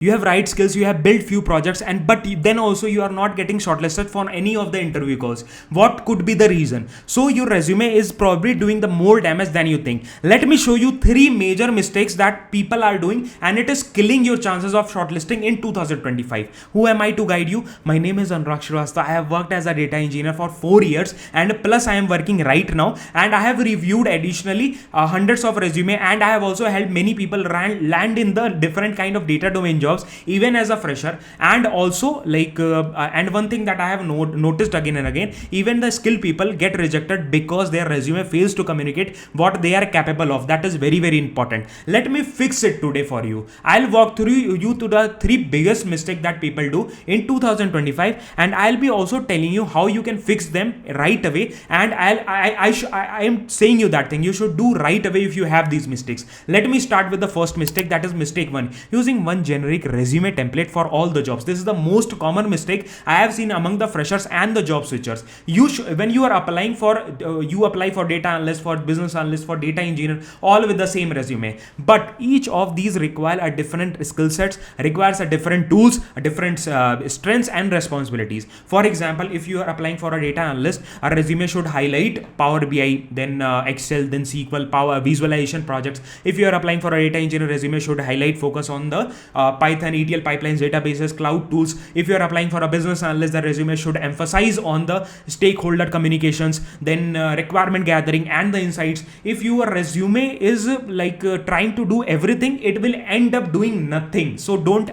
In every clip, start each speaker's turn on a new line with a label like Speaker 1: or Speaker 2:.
Speaker 1: you have right skills, you have built few projects, and but then also you are not getting shortlisted for any of the interview calls. What could be the reason? So your resume is probably doing the more damage than you think. Let me show you three major mistakes that people are doing, and it is killing your chances of shortlisting in 2025. Who am I to guide you? My name is Anurag Shrivastava. I have worked as a data engineer for 4 years, and plus I am working right now, and I have reviewed additionally hundreds of resume, and I have also helped many people land in the different kind of data domain jobs even as a fresher. And also and one thing that I have noticed again and again, even the skilled people get rejected because their resume fails to communicate what they are capable of. That is very, very important. Let me fix it today for you. I'll walk through you to the three biggest mistakes that people do in 2025, and I'll be also telling you how you can fix them right away. And I am saying you that thing you should do right away if you have these mistakes. Let me start with the first mistake, that is mistake 1, using one generic resume template for all the jobs. This is the most common mistake I have seen among the freshers and the job switchers. When you are applying for you apply for data analyst, for business analyst, for data engineer, all with the same resume, but each of these require a different skill sets, requires a different tools, a different strengths and responsibilities. For example, if you are applying for a data analyst, a resume should highlight Power BI, then Excel, then SQL, Power Visualization projects. If you are applying for a data engineer, resume should highlight focus on the Python, ETL pipelines, databases, cloud tools. If you are applying for a business analyst, the resume should emphasize on the stakeholder communications, then requirement gathering and the insights. If your resume is trying to do everything, it will end up doing nothing. So don't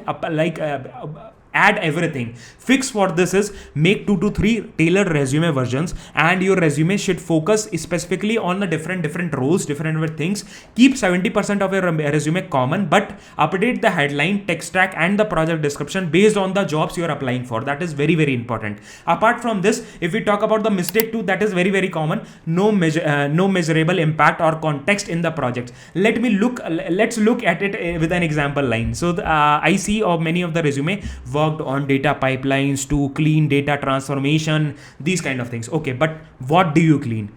Speaker 1: add everything. Fix for this is make 2 to 3 tailored resume versions, and your resume should focus specifically on the different roles, different things. Keep 70% of your resume common, but update the headline, tech stack and the project description based on the jobs you are applying for. That is very, very important. Apart from this, if we talk about the mistake 2, that is very, very common, no measurable impact or context in the project. Let's look at it with an example line. So I see of many of the resume worked on data pipelines to clean data transformation, these kind of things. Okay, but what do you clean?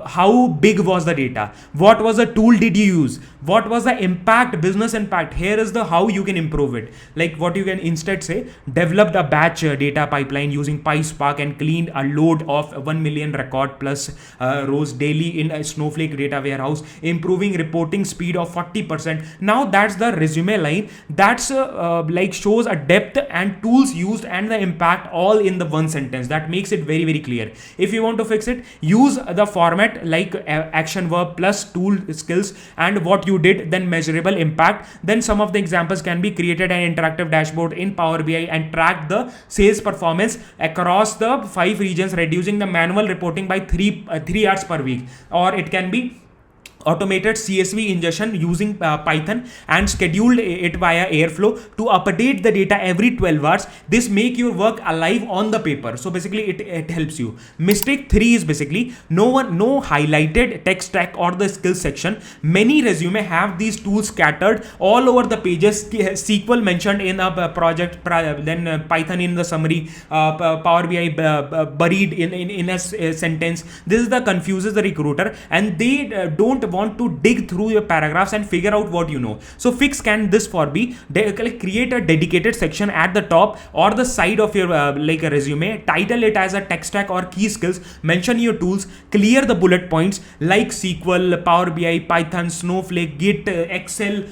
Speaker 1: How big was the data? What was the tool did you use? What was the impact, business impact? Here is the how you can improve it. Like what you can instead say, developed a batch data pipeline using PySpark and cleaned a load of 1 million record plus rows daily in a Snowflake data warehouse, improving reporting speed of 40%. Now that's the resume line. That's shows a depth and tools used and the impact all in the one sentence. That makes it very, very clear. If you want to fix it, use the format like action verb plus tool skills and what you did, then measurable impact. Then some of the examples can be created an interactive dashboard in Power BI and track the sales performance across the 5 regions, reducing the manual reporting by 3 hours per week. Or it can be automated CSV ingestion using Python and scheduled it via Airflow to update the data every 12 hours. This make your work alive on the paper. So basically it helps you. Mistake 3 is basically no highlighted tech stack or the skills section. Many resume have these tools scattered all over the pages. SQL mentioned in a project, then Python in the summary, Power BI buried in a sentence. This is the confuses the recruiter, and they don't want to dig through your paragraphs and figure out what you know. So fix can this for be create a dedicated section at the top or the side of your a resume. Title it as a tech stack or key skills. Mention your tools. Clear the bullet points like SQL, Power BI, Python, Snowflake, Git, Excel.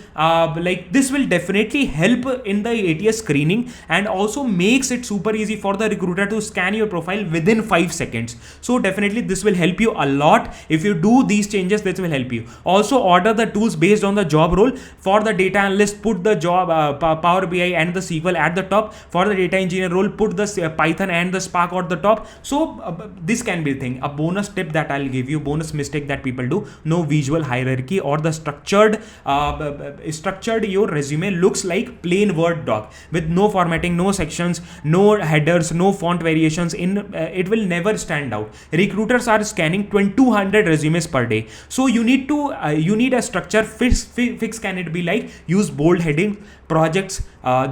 Speaker 1: This will definitely help in the ATS screening and also makes it super easy for the recruiter to scan your profile within 5 seconds. So definitely this will help you a lot. If you do these changes, this will help you. Also order the tools based on the job role. For the data analyst, put the job Power BI and the SQL at the top. For the data engineer role, put the Python and the Spark at the top. So this can be the thing. A bonus tip that I'll give you, bonus mistake that people do, no visual hierarchy or the structured your resume looks like plain Word doc with no formatting, no sections, no headers, no font variations. It will never stand out. Recruiters are scanning 200 resumes per day. So you need a structure. Fix can it be like use bold heading, projects,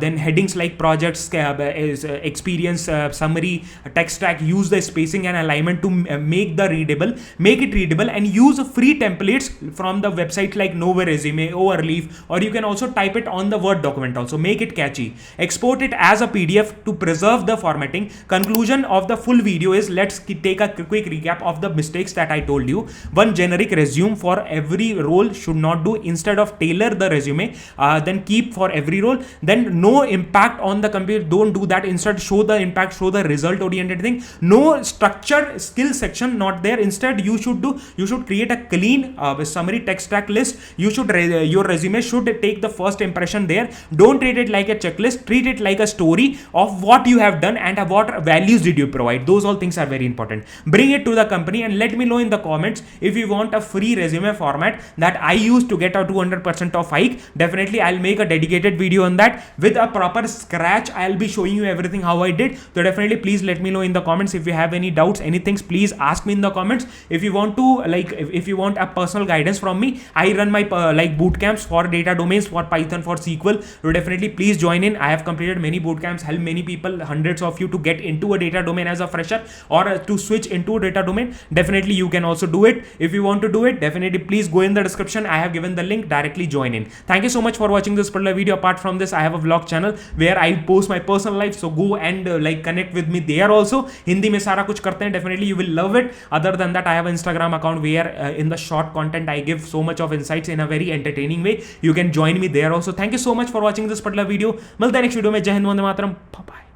Speaker 1: then headings like projects, is experience, summary, tech stack. Use the spacing and alignment to make it readable, and use free templates from the website like Nova Resume, Overleaf, or you can also type it on the Word document also. Make it catchy. Export it as a PDF to preserve the formatting. Conclusion of the full video is, let's take a quick recap of the mistakes that I told you. One, generic resume for every role should not do. Instead of tailor the resume, then keep for every role. Then no impact on the computer, don't do that. Instead show the impact, show the result oriented thing. No structured skill section, not there. Instead you should create a clean summary tech stack list. Your resume should take the first impression there. Don't treat it like a checklist, treat it like a story of what you have done and what values did you provide. Those all things are very important. Bring it to the company and let me know in the comments if you want a free resume format that I use to get a 200% of hike. Definitely I'll make a dedicated video on that with a proper scratch. I'll be showing you everything how I did. So definitely please let me know in the comments if you have any doubts, anything, please ask me in the comments. If you want to if you want a personal guidance from me, I run my boot camps for data domains, for Python, for SQL. So definitely please join in. I have completed many boot camps, helped many people, hundreds of you, to get into a data domain as a fresher or to switch into a data domain. Definitely you can also do it. If you want to do it, definitely please go in the description. I have given the link, directly join in. Thank you so much for watching this particular video. Apart from this, I have a vlog channel where I post my personal life, so go and connect with me there also. Hindi mein sara kuch karte hain, definitely you will love it. Other than that, I have an Instagram account where in the short content I give so much of insights in a very entertaining way. You can join me there also. Thank you so much for watching this particular video. मिलते हैं next video में. जय Hind, Vande Mataram. Bye bye.